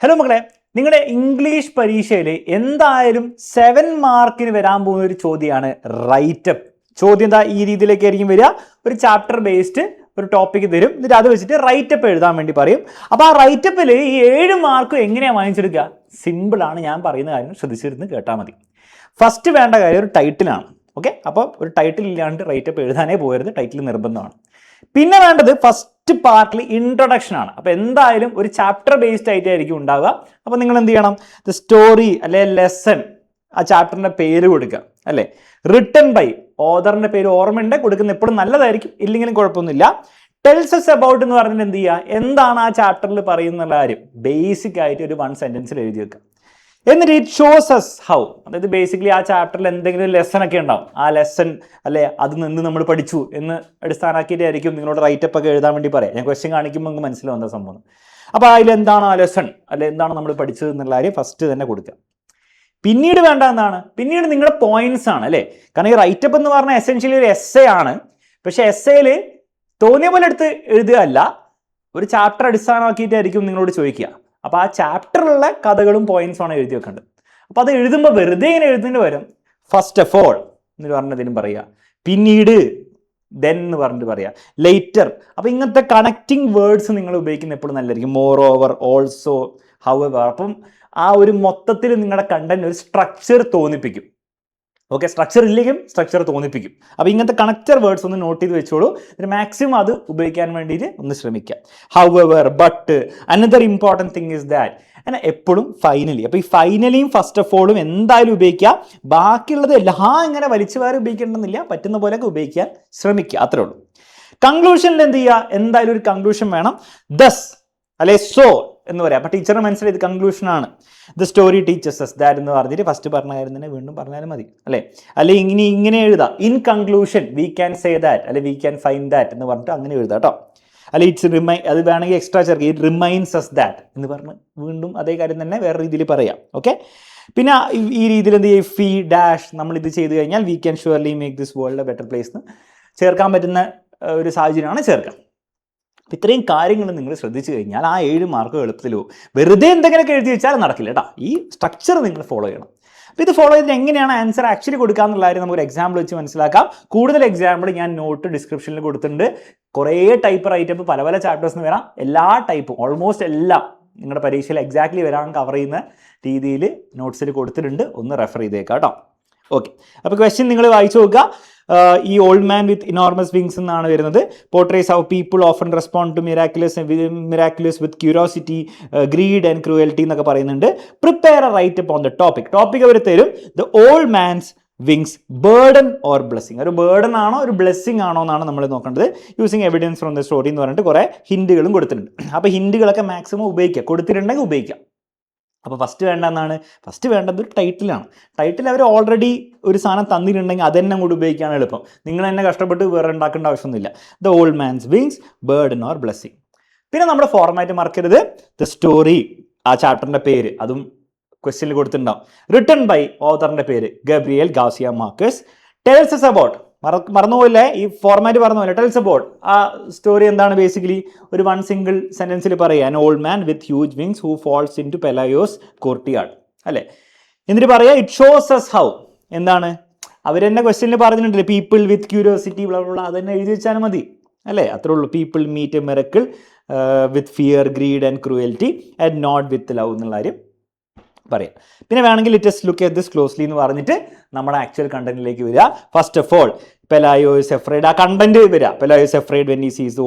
Hello മക്കളെ, നിങ്ങളുടെ English പരീക്ഷയിൽ എന്തായാലും 7 മാർക്കിന് വരാൻ പോകുന്ന ഒരു ചോദ്യമാണ് റൈറ്റപ്പ്. ചോദ്യം എന്താ ഈ രീതിയിലേക്ക് ആയിരിക്കും വരിക. ഒരു ചാപ്റ്റർ ബേസ്ഡ് ഒരു ടോപ്പിക് തരും, എന്നിട്ട് അത് വെച്ചിട്ട് റൈറ്റപ്പ് എഴുതാൻ വേണ്ടി പറയും. അപ്പോൾ ആ റൈറ്റപ്പിൽ ഈ 7 മാർക്ക് എങ്ങനെയാണ് വാങ്ങിച്ചെടുക്കുക? സിമ്പിളാണ്, ഞാൻ പറയുന്ന കാര്യം ശ്രദ്ധിച്ചിരുന്ന് കേട്ടാൽ മതി. ഫസ്റ്റ് വേണ്ട കാര്യം ഒരു ടൈറ്റിലാണ്. ഓക്കെ, അപ്പോൾ ഒരു ടൈറ്റിൽ ഇല്ലാണ്ട് റൈറ്റപ്പ് എഴുതാനേ പോകരുത്, ടൈറ്റിൽ നിർബന്ധമാണ്. പിന്നെ വേണ്ടത് ഫസ്റ്റ് പാർട്ടിൽ ഇൻട്രൊഡക്ഷൻ ആണ്. അപ്പോൾ എന്തായാലും ഒരു ചാപ്റ്റർ ബേസ്ഡ് ആയിട്ടായിരിക്കും ഉണ്ടാവുക. അപ്പോൾ നിങ്ങൾ എന്ത് ചെയ്യണം? ദ സ്റ്റോറി അല്ലെ ലെസൺ, ആ ചാപ്റ്ററിന്റെ പേര് കൊടുക്കുക അല്ലേ. റിട്ടൺ ബൈ, ഓതറിന്റെ പേര് ഓർമ്മയുണ്ട് കൊടുക്കുന്ന എപ്പോഴും നല്ലതായിരിക്കും, ഇല്ലെങ്കിലും കുഴപ്പമൊന്നുമില്ല. ടെൽസ് us about എന്ന് പറഞ്ഞിട്ട് എന്ത് ചെയ്യുക, എന്താണ് ആ ചാപ്റ്ററിൽ പറയുന്ന കാര്യം ബേസിക് ആയിട്ട് ഒരു 1 സെന്റൻസിൽ എഴുതി വെക്കുക. എന്നിട്ട് ഇറ്റ് ഷോസ് us how, അതായത് ബേസിക്കലി ആ ചാപ്റ്ററിൽ എന്തെങ്കിലും ലെസൺ ഒക്കെ ഉണ്ടാവും, ആ ലെസൺ അല്ലെ അത് നിന്ന് നമ്മൾ പഠിച്ചു എന്ന് അടിസ്ഥാനമാക്കിയിട്ടായിരിക്കും നിങ്ങളോട് റൈറ്റപ്പ് ഒക്കെ എഴുതാൻ വേണ്ടി പറയാം. ഞാൻ ക്വസ്റ്റ്യൻ കാണിക്കുമ്പോൾ നിങ്ങൾക്ക് മനസ്സിലാവും എന്താ സംഭവം. അപ്പോൾ അതിൽ എന്താണ് ആ ലെസൺ അല്ലെ എന്താണ് നമ്മൾ പഠിച്ചത് എന്നുള്ള കാര്യം ഫസ്റ്റ് തന്നെ കൊടുക്കുക. പിന്നീട് വേണ്ട എന്താണ്, പിന്നീട് നിങ്ങളുടെ പോയിന്റ്സ് ആണ് അല്ലേ. കാരണം ഈ റൈറ്റപ്പ് എന്ന് പറഞ്ഞാൽ എസെൻഷ്യലി ഒരു എസ്സേ ആണ്. പക്ഷെ എസ്സേയിൽ തോന്നിയ പോലെ എടുത്ത് എഴുതുക അല്ല, ഒരു ചാപ്റ്റർ അടിസ്ഥാനമാക്കിയിട്ടായിരിക്കും നിങ്ങളോട് ചോദിക്കുക. അപ്പോൾ ആ ചാപ്റ്ററിലുള്ള കഥകളും പോയിന്റ്സും ആണ് എഴുതി വെക്കേണ്ടത്. അപ്പോൾ അത് എഴുതുമ്പോൾ വെറുതെ ഇങ്ങനെ എഴുതുന്നതിന് പകരം ഫസ്റ്റ് ഓഫ് ഓൾ എന്ന് പറഞ്ഞതിനും പറയുക, പിന്നീട് ദെൻ എന്ന് പറഞ്ഞിട്ട് പറയുക, ലേറ്റർ. അപ്പോൾ ഇങ്ങനത്തെ കണക്റ്റിംഗ് വേർഡ്സ് നിങ്ങൾ ഉപയോഗിക്കുന്ന എപ്പോഴും നല്ലതായിരിക്കും. More over, also, however. അപ്പം ആ ഒരു മൊത്തത്തിൽ നിങ്ങളുടെ കണ്ടന്റ് ഒരു സ്ട്രക്ചർ തോന്നിപ്പിക്കും. ഓക്കെ, സ്ട്രക്ചർ ഇല്ലെങ്കിലും സ്ട്രക്ചർ തോന്നിപ്പിക്കും. അപ്പോൾ ഇങ്ങനത്തെ കണക്റ്റർ വേർഡ്സ് ഒന്ന് നോട്ട് ചെയ്ത് വെച്ചോളൂ. എന്നിട്ട് മാക്സിമം അത് ഉപയോഗിക്കാൻ വേണ്ടിയിട്ട് ഒന്ന് ശ്രമിക്കാം. However, but, another important thing is that. അങ്ങനെ എപ്പോഴും ഫൈനലി. അപ്പോൾ ഈ ഫൈനലിയും ഫസ്റ്റ് ഓഫ് ഓളും എന്തായാലും ഉപയോഗിക്കുക. ബാക്കിയുള്ളത് എല്ലാം ഇങ്ങനെ വലിച്ചു വാരി ഉപയോഗിക്കേണ്ടെന്നില്ല, പറ്റുന്ന പോലെയൊക്കെ ഉപയോഗിക്കാൻ ശ്രമിക്കുക, അത്രേ ഉള്ളൂ. കൺക്ലൂഷനിൽ എന്ത് ചെയ്യുക, എന്തായാലും ഒരു കൺക്ലൂഷൻ വേണം. ദസ് അല്ലെ സോ എന്ന് പറയാം. അപ്പോൾ ടീച്ചറിന് മനസ്സിലായത് കൺക്ലൂഷൻ ആണ്. The story teaches us that എന്ന് പറഞ്ഞിട്ട് ഫസ്റ്റ് പറഞ്ഞ കാര്യം തന്നെ വീണ്ടും പറഞ്ഞാലും മതി അല്ലേ. അല്ലെ ഇങ്ങനെ എഴുതാം, in conclusion V can say that അല്ലെ വി ക്യാൻ ഫൈൻഡ് ദാറ്റ് എന്ന് പറഞ്ഞിട്ട് അങ്ങനെ എഴുതാം കേട്ടോ. അല്ലെ ഇറ്റ്സ് അത് വേണമെങ്കിൽ എക്സ്ട്രാ ചേർക്കുക, ഇറ്റ് റിമൈൻസ് us ദാറ്റ് എന്ന് പറഞ്ഞ് വീണ്ടും അതേ കാര്യം തന്നെ വേറെ രീതിയിൽ പറയാം. ഓക്കെ, പിന്നെ ഈ രീതിയിൽ എന്ത് ചെയ്യും, ഫി ഡാഷ് നമ്മൾ ഇത് ചെയ്ത് കഴിഞ്ഞാൽ V can surely make this world A better place എന്ന് ചേർക്കാൻ പറ്റുന്ന ഒരു സാഹചര്യമാണ് ചേർക്കാം. ഇത്രയും കാര്യങ്ങൾ നിങ്ങൾ ശ്രദ്ധിച്ചു കഴിഞ്ഞാൽ ആ 7 മാർക്ക് എളുപ്പത്തിൽ പോകും. വെറുതെ എന്തെങ്കിലുമൊക്കെ എഴുതി വെച്ചാൽ നടക്കില്ല കേട്ടോ. ഈ സ്ട്രക്ചർ നിങ്ങൾ ഫോളോ ചെയ്യണം. അപ്പോൾ ഇത് ഫോളോ ചെയ്തിട്ട് എങ്ങനെയാണ് ആൻസർ ആക്ച്വലി കൊടുക്കുക എന്നുള്ള കാര്യം നമുക്കൊരു എക്സാമ്പിൾ വെച്ച് മനസ്സിലാക്കാം. കൂടുതൽ എക്സാമ്പിൾ ഞാൻ നോട്ട് ഡിസ്ക്രിപ്ഷനിൽ കൊടുത്തിട്ടുണ്ട്. കുറേ ടൈപ്പ് റൈറ്റപ്പ് പല പല ചാപ്റ്റേഴ്സിന് വരാം. എല്ലാ ടൈപ്പും ഓൾമോസ്റ്റ് എല്ലാം നിങ്ങളുടെ പരീക്ഷയിൽ എക്സാക്ട്ലി വരാൻ കവർ ചെയ്യുന്ന രീതിയിൽ നോട്ട്സിൽ കൊടുത്തിട്ടുണ്ട്. ഒന്ന് റെഫർ ചെയ്തേക്കാം കേട്ടോ. ഓക്കെ, അപ്പോൾ ക്വസ്റ്റ്യൻ നിങ്ങൾ വായിച്ചു നോക്കുക. ഈ old man with enormous wings എന്നാണ് വരുന്നത്. Portrays how people often respond to miraculous with curiosity, greed and cruelty എന്നൊക്കെ പറയുന്നുണ്ട്. Prepare a write up on the topic അവർ തരും. The old man's wings, burden or blessing. ഒരു ബേർഡൻ ആണോ ഒരു blessing ആണോ എന്നാണ് നമ്മൾ നോക്കേണ്ടത്. Using evidence from the story എന്ന് പറഞ്ഞിട്ട് കുറേ ഹിൻറ്റുകളും കൊടുത്തിട്ടുണ്ട്. അപ്പോൾ ഹിൻറ്റുകളൊക്കെ മാക്സിമം ഉപയോഗിക്കുക, കൊടുത്തിട്ടുണ്ടെങ്കിൽ ഉപയോഗിക്കാം. അപ്പോൾ ഫസ്റ്റ് വേണ്ടത് ഒരു ടൈറ്റിലാണ്. ടൈറ്റിൽ അവർ ഓൾറെഡി ഒരു സാധനം തന്നിട്ടുണ്ടെങ്കിൽ അത് തന്നെ അങ്ങോട്ട് ഉപയോഗിക്കാൻ എളുപ്പം. നിങ്ങൾ തന്നെ കഷ്ടപ്പെട്ട് വേറെ ഉണ്ടാക്കേണ്ട ആവശ്യമൊന്നുമില്ല. The old man's wings, burden or blessing. പിന്നെ നമ്മുടെ ഫോർമാറ്റ് മറക്കരുത്. ദ സ്റ്റോറി, ആ ചാപ്റ്ററിൻ്റെ പേര് അതും ക്വസ്റ്റ്യനിൽ കൊടുത്തിട്ടുണ്ടാവും. റിട്ടൺ ബൈ, ഓതറിൻ്റെ പേര് Gabriel Garcia Marquez. Tells us about, മറന്നുപോയില്ലേ, ഈ ഫോർമാറ്റ് മറന്നുപോലെ. ടെൽസ് about, ആ സ്റ്റോറി എന്താണ് ബേസിക്കലി ഒരു 1 സിംഗിൾ സെന്റൻസിൽ പറയുക. An old man with huge wings who falls into Pelayo's courtyard അല്ലേ. എന്നിട്ട് പറയുക ഇറ്റ് ഷോസ് us how, എന്താണ് അവർ തന്നെ ക്വസ്റ്റ്യനിൽ പറഞ്ഞിട്ടുണ്ടല്ലേ, പീപ്പിൾ വിത്ത് ക്യൂരിയോസിറ്റി ബ്ലാ അത് തന്നെ എഴുതി വെച്ചാലും മതി അല്ലേ, അത്രേ ഉള്ളൂ. People meet a miracle with fear, greed and cruelty and not with love എന്നുള്ള കാര്യം പറയാം. പിന്നെ വേണമെങ്കിൽ let's look at this closely എന്ന് പറഞ്ഞിട്ട് നമ്മുടെ ആക്ച്വൽ കണ്ടന്റിലേക്ക് വരിക. First of all Pelayo is afraid. ആ കണ്ടന്റ് വരിക. Pelayo is afraid when he sees the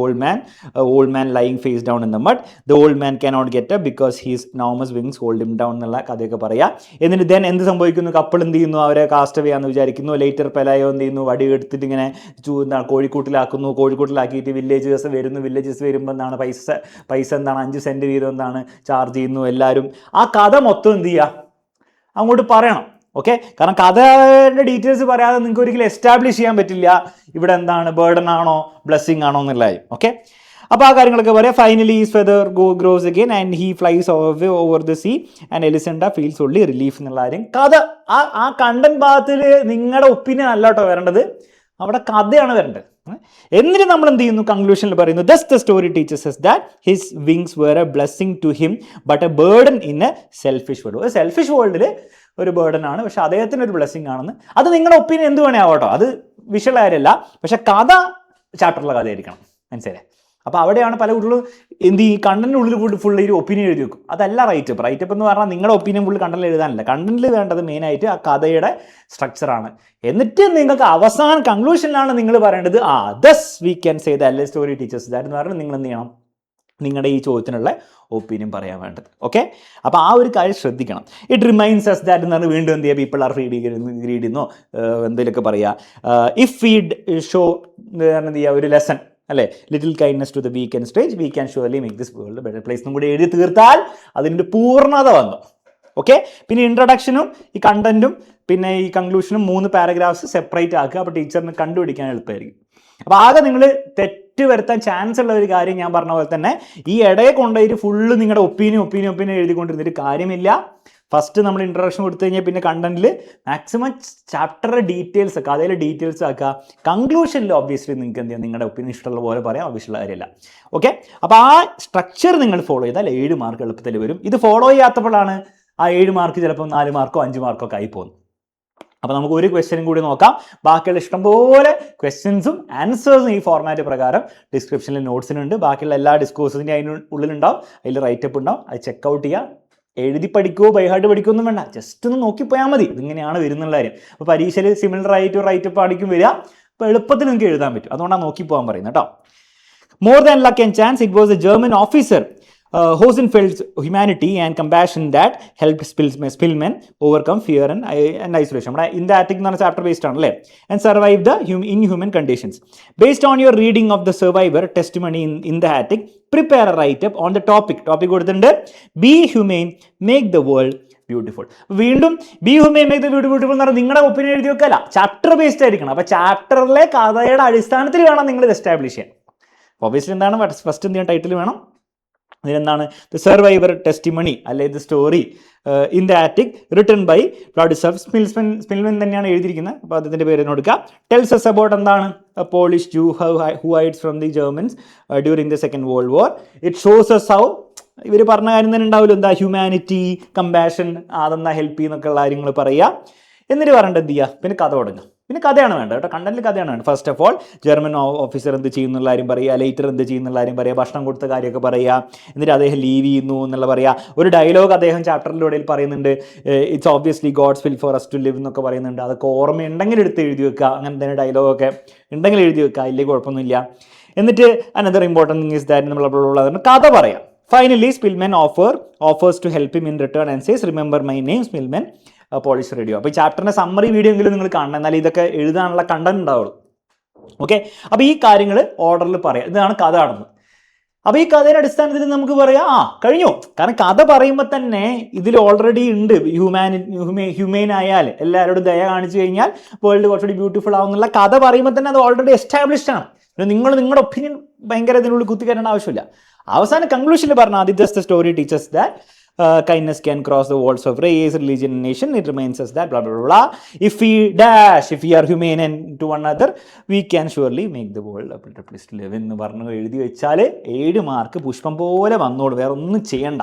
old man lying face down in the mud. The old man cannot get up because his enormous wings hold him down എന്നുള്ള കഥയൊക്കെ പറയാം. എന്നിട്ട് then എന്ത് സംഭവിക്കുന്നു, couple എന്ത് ചെയ്യുന്നു, അവരെ കാസ്റ്റ് അവേ ആണെന്ന് വിചാരിക്കുന്നു. ലേറ്റർ പെലായോ എന്ത് ചെയ്യുന്നു, വടി എടുത്തിട്ട് ഇങ്ങനെ കോഴിക്കൂട്ടിലാക്കിയിട്ട് വില്ലേജേഴ്സ് വരുമ്പോൾ എന്താണ് പൈസ എന്താണ് 5 സെൻറ്റ് വീതം എന്താണ് ചാർജ് ചെയ്യുന്നു എല്ലാവരും. ആ കഥ മൊത്തം എന്ത് ചെയ്യുക, അങ്ങോട്ട് പറയണം. ഓക്കെ, കാരണം കഥയുടെ ഡീറ്റെയിൽസ് പറയാതെ നിങ്ങൾക്ക് ഒരിക്കലും എസ്റ്റാബ്ലിഷ് ചെയ്യാൻ പറ്റില്ല ഇവിടെ എന്താണ് ബേർഡൻ ആണോ ബ്ലെസ്സിങ് ആണോ എന്നുള്ളതായി. ഓക്കെ, അപ്പോൾ ആ കാര്യങ്ങളൊക്കെ പറയാം. Finally his feather grows again and he flies over the sea and Elisenda feels only relief എന്നുള്ള കാര്യം. കഥ ആ കണ്ടന്റ് ഭാഗത്തിൽ നിങ്ങളുടെ ഒപ്പീനിയൻ അല്ല കേട്ടോ വരേണ്ടത്, അവിടെ കഥയാണ് വരേണ്ടത്. എന്നിട്ട് നമ്മൾ എന്ത് ചെയ്യുന്നു, കൺക്ലൂഷനിൽ പറയുന്നു, thus the story teaches us that his wings were a blessing to him but a burden in a selfish world. ഒരു സെൽഫിഷ് വേൾഡിൽ ഒരു ബേർഡൻ ആണ്, പക്ഷെ അദ്ദേഹത്തിന് ഒരു ബ്ലെസ്സിങ് ആണെന്ന്. അത് നിങ്ങളുടെ ഒപ്പീനിയൻ എന്ത് വേണേ ആവട്ടോ, അത് വിഷ്വൽ കാര്യമല്ല, പക്ഷെ കഥ ചാപ്റ്ററിലെ കഥയായിരിക്കണം, മനസ്സിലായി? അപ്പോൾ അവിടെയാണ് പല കുട്ടികളും എന്ത് ഈ കണ്ടന്റിനുള്ളിൽ കൂടി ഫുൾ ഒരു ഒപ്പീനിയൻ എഴുതി വെക്കും. അതല്ല റൈറ്റപ്പ്. റൈറ്റപ്പ് എന്ന് പറഞ്ഞാൽ നിങ്ങളുടെ ഒപ്പീനിയൻ ഫുൾ കണ്ടന്റിൽ എഴുതാനല്ല, കണ്ടന്റിൽ വേണ്ടത് മെയിനായിട്ട് ആ കഥയുടെ സ്ട്രക്ചറാണ്. എന്നിട്ട് നിങ്ങൾക്ക് അവസാന കൺക്ലൂഷനിലാണ് നിങ്ങൾ പറയേണ്ടത് thus we can say the അല്ലേ സ്റ്റോറി ടീച്ചേഴ്സ് ദാറ്റ് എന്ന് പറഞ്ഞാൽ നിങ്ങൾ എന്ത് ചെയ്യണം, നിങ്ങളുടെ ഈ ചോദ്യത്തിനുള്ള ഒപ്പീനിയൻ പറയാൻ വേണ്ടത്. ഓക്കെ, അപ്പോൾ ആ ഒരു കാര്യം ശ്രദ്ധിക്കണം. ഇറ്റ് റിമൈൻസ് അസ് ദാറ്റ് എന്ന് പറഞ്ഞാൽ വീണ്ടും എന്ത് ചെയ്യുക, പീപ്പിൾ ആർ റീഡിന്നോ എന്തെങ്കിലുമൊക്കെ പറയുക. ഇഫ് വി ഷോ എന്ത് ചെയ്യുക, ഒരു ലെസൺ അല്ലേ, little kindness to the weak and strange we can surely make this world better place എന്നും കൂടി എഴുതി തീർത്താൽ അതിൻ്റെ പൂർണ്ണത വന്നു. ഓക്കെ, പിന്നെ ഇൻട്രൊഡക്ഷനും ഈ കണ്ടന്റും പിന്നെ ഈ കൺക്ലൂഷനും 3 പാരഗ്രാഫ്സ് സെപ്പറേറ്റ് ആക്കുക. അപ്പോൾ ടീച്ചറിന് കണ്ടുപിടിക്കാൻ എളുപ്പമായിരിക്കും. അപ്പോൾ ആകെ നിങ്ങൾ തെറ്റ് വരുത്താൻ ചാൻസ് ഉള്ള ഒരു കാര്യം ഞാൻ പറഞ്ഞ പോലെ തന്നെ ഈ ഇടയെ കൊണ്ടുപോയിട്ട് ഫുള്ള് നിങ്ങളുടെ ഒപ്പീനിയൻ എഴുതിക്കൊണ്ടിരുന്നിട്ട് കാര്യമില്ല. ഫസ്റ്റ് നമ്മൾ ഇൻട്രൊഡക്ഷൻ കൊടുത്തു കഴിഞ്ഞാൽ പിന്നെ കണ്ടന്റിൽ മാക്സിമം ചാപ്റ്ററിലെ ഡീറ്റെയിൽസ്, കഥയിലെ ഡീറ്റെയിൽസ് ആക്കുക. കൺക്ലൂഷനിൽ ഒബ്വിയസ്ലി നിങ്ങൾക്ക് എന്ത് ചെയ്യാം, നിങ്ങളുടെ ഒപ്പീനിയൻ ഇഷ്ടമുള്ള പോലെ പറയാം, ഒബ്വിയസ്ലുള്ള കാര്യമില്ല. ഓക്കെ, അപ്പോൾ ആ സ്ട്രക്ചർ നിങ്ങൾ ഫോളോ ചെയ്താൽ 7 മാർക്ക് എളുപ്പത്തിൽ വരും. ഇത് ഫോളോ ചെയ്യാത്തപ്പോഴാണ് ആ 7 മാർക്ക് ചിലപ്പോൾ 4 മാർക്കോ 5 മാർക്കോ ഒക്കെ ആയി പോകുന്നത്. അപ്പോൾ നമുക്ക് ഒരു ക്വസ്റ്റ്യനും കൂടി നോക്കാം. ബാക്കിയുള്ള ഇഷ്ടംപോലെ ക്വസ്റ്റ്യൻസും ആൻസേഴ്സും ഈ ഫോർമാറ്റ് പ്രകാരം ഡിസ്ക്രിപ്ഷനിൽ നോട്ട്സിനുണ്ട്. ബാക്കിയുള്ള എല്ലാ ഡിസ്കോഴ്സിൻ്റെ ഉള്ളിലുണ്ടാവും, അതിൽ റൈറ്റപ്പ് ഉണ്ടാവും. അത് ചെക്കൗട്ട് ചെയ്യുക. എഴുതി പഠിക്കുമോ ബൈഹാർട്ട് പഠിക്കുമൊന്നും വേണ്ട, ജസ്റ്റ് ഒന്ന് നോക്കിപ്പോയാൽ മതി ഇതിങ്ങനെയാണ് വരുന്നുള്ള കാര്യം. അപ്പോൾ പരീക്ഷയിൽ സിമിലർ ആയിട്ട് റൈറ്റപ്പ് ആയിരിക്കും വരിക. അപ്പോൾ എളുപ്പത്തിൽ നിങ്ങൾക്ക് എഴുതാൻ പറ്റും, അതുകൊണ്ടാണ് നോക്കിപ്പോകാൻ പറയുന്നത് കേട്ടോ. More than luck and chance it was A German officer Hosenfeld's humanity and compassion that helped Spillman overcome fear and isolation. നമ്മുടെ ഇൻ ദ ആറ്റിക് എന്ന് പറഞ്ഞ ചാപ്റ്റർ ബേസ്ഡ് ആണ് അല്ലേ, and survive the inhuman conditions. Based on your reading of the survivor testimony in the attic, prepare a write-up on the topic കൊടുത്തിട്ടുണ്ട്, be humane, make the world beautiful. വീണ്ടും be human make the beautiful എന്ന് പറഞ്ഞാൽ നിങ്ങളുടെ opinion എഴുതി വെക്കല്ല, chapter based ആയിരിക്കണം. അപ്പോൾ ചാപ്റ്ററിലെ കഥയുടെ അടിസ്ഥാനത്തിൽ വേണം നിങ്ങൾ ഇത് എസ്റ്റാബ്ലിഷ് ചെയ്യാൻ. ഒബ്വിയസ്ലി എന്താണ് ഫസ്റ്റ് എന്ത് ചെയ്യാൻ, ടൈറ്റിൽ വേണം. ഇതിനെന്താണ്, ദ സർവൈവർ ടെസ്റ്റിമണി അല്ലെ the story in the attic written by Wladyslaw Szpilman തന്നെയാണ് എഴുതിയിരിക്കുന്നത്. അപ്പോൾ അതിൻ്റെ പേര് കൊടുക്കുക. ടെൽസ് us about എന്താണ്, Polish Jew who hides from the Germans during the second world war. It shows us how ഇവർ പറഞ്ഞ കാര്യം തന്നെ ഉണ്ടാവില്ല, എന്താ ഹ്യൂമാനിറ്റി, കമ്പാഷൻ, അതെന്താ ഹെൽപ്പ് ചെയ്യുന്നൊക്കെ ഉള്ള കാര്യങ്ങൾ പറയുക. എന്നിട്ട് പറയേണ്ടത് എന്ത് ചെയ്യുക, പിന്നെ കഥ തുടങ്ങുക. പിന്നെ കഥയാണ് വേണ്ടത് കേട്ടോ, കണ്ടന്റിൽ കഥയാണ് വേണ്ടത്. First of all German officer എന്ത് ചെയ്യുന്നുള്ള കാര്യം പറയുക, ലേറ്റർ എന്ത് ചെയ്യുന്നുള്ള കാര്യം പറയുക, ഭക്ഷണം കൊടുത്ത കാര്യമൊക്കെ പറയുക. എന്നിട്ട് അദ്ദേഹം ലീവ് ചെയ്യുന്നു എന്നുള്ള പറയുക. ഒരു ഡയലോഗ് അദ്ദേഹം ചാപ്റ്ററിലൂടെ പറയുന്നുണ്ട്, it's obviously God's will for us to live എന്നൊക്കെ പറയുന്നുണ്ട്. അതൊക്കെ ഓർമ്മയുണ്ടെങ്കിൽ എടുത്ത് എഴുതി വെക്കുക. അങ്ങനെ തന്നെ ഡയലോഗൊക്കെ ഉണ്ടെങ്കിൽ എഴുതി വെക്കുക, ഇല്ലെങ്കിൽ കുഴപ്പമൊന്നുമില്ല. എന്നിട്ട് another important thing is that നമ്മൾ കഥ പറയാം. Finally Szpilman offers to help him in return and says remember my name Szpilman Polish radio. അപ്പോൾ ഈ ചാപ്റ്ററിൻ്റെ സമ്മറി വീഡിയോ എങ്കിലും നിങ്ങൾ കാണണം, എന്നാൽ ഇതൊക്കെ എഴുതാനുള്ള കണ്ടന്റ് ഉണ്ടാവുള്ളൂ. ഓക്കെ, അപ്പോൾ ഈ കാര്യങ്ങൾ ഓർഡറിൽ പറയാം. ഇതാണ് കഥ നടന്നത്. അപ്പോൾ ഈ കഥയുടെ അടിസ്ഥാനത്തിൽ നമുക്ക് പറയാം കഴിഞ്ഞു. കാരണം കഥ പറയുമ്പോൾ തന്നെ ഇതിൽ ഓൾറെഡി ഉണ്ട് ഹ്യൂമൻ ആയാൽ എല്ലാവരോടും ദയ കാണിച്ചു കഴിഞ്ഞാൽ വേൾഡ് കുറച്ചുകൂടി ബ്യൂട്ടിഫുൾ ആവുന്നുള്ള കഥ പറയുമ്പോൾ തന്നെ അത് ഓൾറെഡി എസ്റ്റാബ്ലിഷ്ഡ് ആണ്. നിങ്ങളുടെ ഒപ്പീനിയൻ ഭയങ്കര ഇതിനുള്ളിൽ കുത്തിക്കയറേണ്ട ആവശ്യമില്ല. അവസാന കൺക്ലൂഷനിൽ പറഞ്ഞാൽ the story teaches that kindness can cross the walls of race, religion, and nation. It reminds us that blah blah blah blah. If we are humane and to one another, we can surely make the world a better place to live എന്ന് പറഞ്ഞു എഴുതി വെച്ചാൽ 7 mark പുഷ്പം പോലെ വന്നോളൂ, വേറെ ഒന്നും ചെയ്യണ്ട.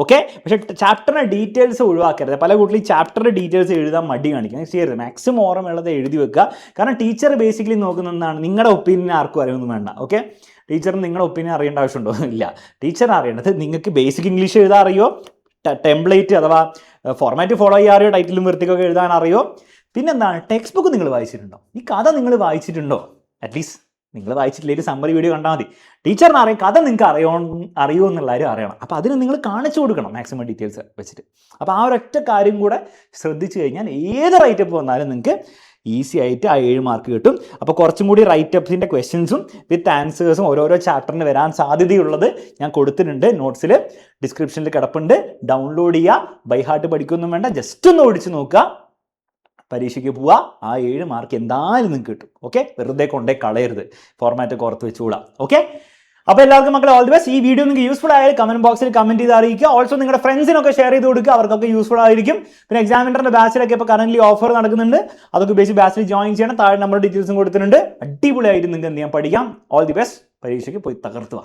ഓക്കെ, പക്ഷേ ചാപ്റ്ററിൻ്റെ ഡീറ്റെയിൽസ് ഒഴിവാക്കരുത്. പല കുട്ടികളും ഈ ചാപ്റ്ററിൻ്റെ ഡീറ്റെയിൽസ് എഴുതാൻ മടി കാണിക്കുക, ചെയ്യരുത്. മാക്സിമം ഓർമ്മയുള്ളത് എഴുതി വെക്കുക. കാരണം ടീച്ചർ ബേസിക്കലി നോക്കുന്നതാണ് നിങ്ങളുടെ ഒപ്പീനിയൻ ആർക്കും അറിയൊന്നും വേണ്ട. ഓക്കെ, ടീച്ചറിന് നിങ്ങളുടെ ഒപ്പീനിയൻ അറിയേണ്ട ആവശ്യമുണ്ടോ? ഇല്ല. ടീച്ചർ അറിയേണ്ടത് നിങ്ങൾക്ക് ബേസിക് ഇംഗ്ലീഷ് എഴുതാൻ അറിയോ, ടെംപ്ലേറ്റ് അഥവാ ഫോർമാറ്റ് ഫോളോ ചെയ്യാൻ അറിയോ, ടൈറ്റിലും വൃത്തിക്കൊക്കെ എഴുതാൻ അറിയോ, പിന്നെന്താണ് ടെക്സ്റ്റ് ബുക്ക് നിങ്ങൾ വായിച്ചിട്ടുണ്ടോ, ഈ കഥ നിങ്ങൾ വായിച്ചിട്ടുണ്ടോ? അറ്റ്ലീസ്റ്റ് നിങ്ങൾ വായിച്ചിട്ടില്ലെങ്കിൽ സമ്മറി വീഡിയോ കണ്ടാൽ മതി. ടീച്ചറിന് അറിയാം, കഥ നിങ്ങൾക്ക് അറിയോ എന്നുള്ള കാര്യം അറിയണം. അപ്പോൾ അതിന് നിങ്ങൾ കാണിച്ചു കൊടുക്കണം മാക്സിമം ഡീറ്റെയിൽസ് വെച്ചിട്ട്. അപ്പോൾ ആ ഒരൊറ്റ കാര്യം കൂടെ ശ്രദ്ധിച്ചു കഴിഞ്ഞാൽ ഏത് റൈറ്റപ്പ് വന്നാലും നിങ്ങൾക്ക് ഈസി ആയിട്ട് ആ 7 മാർക്ക് കിട്ടും. അപ്പോൾ കുറച്ചും കൂടി റൈറ്റപ്സിൻ്റെ ക്വസ്റ്റ്യൻസും വിത്ത് ആൻസേഴ്സും ഓരോരോ ചാപ്റ്ററിന് വരാൻ സാധ്യതയുള്ളത് ഞാൻ കൊടുത്തിട്ടുണ്ട്. നോട്ട്സിൽ ഡിസ്ക്രിപ്ഷനിൽ കിടപ്പുണ്ട്, ഡൗൺലോഡ് ചെയ്യുക. ബൈഹാർട്ട് പഠിക്കൊന്നും വേണ്ട, ജസ്റ്റ് ഒന്ന് ഓടിച്ച് നോക്കുക, പരീക്ഷയ്ക്ക് പോവുക. ആ 7 മാർക്ക് എന്തായാലും നിങ്ങൾക്ക് കിട്ടും. ഓക്കെ, വെറുതെ കൊണ്ടേ കളയരുത്, ഫോർമാറ്റ് ഓർത്ത് വെച്ചുകൂടാ. ഓക്കെ, അപ്പോൾ എല്ലാവർക്കും മക്കളെ ഓൾ ദി ബെസ്റ്റ്. ഈ വീഡിയോ നിങ്ങൾക്ക് യൂസ്ഫുൾ ആയാലും കമന്റ് ബോക്സിൽ കമന്റ് ചെയ്ത് അറിയിക്കുക. ഓൾസോ നിങ്ങളുടെ ഫ്രണ്ട്സിനൊക്കെ ഷെയർ ചെയ്ത് കൊടുക്കുക, അവർക്കൊക്കെ യൂസ്ഫുൾ ആയിരിക്കും. പിന്നെ എക്സാമിനറിന്റെ ബാച്ചിലൊക്കെ ഇപ്പോൾ കറന്റ് ഓഫർ നടക്കുന്നുണ്ട്, അതൊക്കെ ബേസിക് ബാച്ചിൽ ജോയിൻ ചെയ്യണം. താഴെ നമ്മുടെ ഡീറ്റെയിൽസും കൊടുത്തിട്ടുണ്ട്. അടിപൊളിയായിട്ട് നിങ്ങൾക്ക് എന്ത് ചെയ്യാൻ പഠിക്കാം. All the best. പരീക്ഷയ്ക്ക് പോയി തകർത്തുക.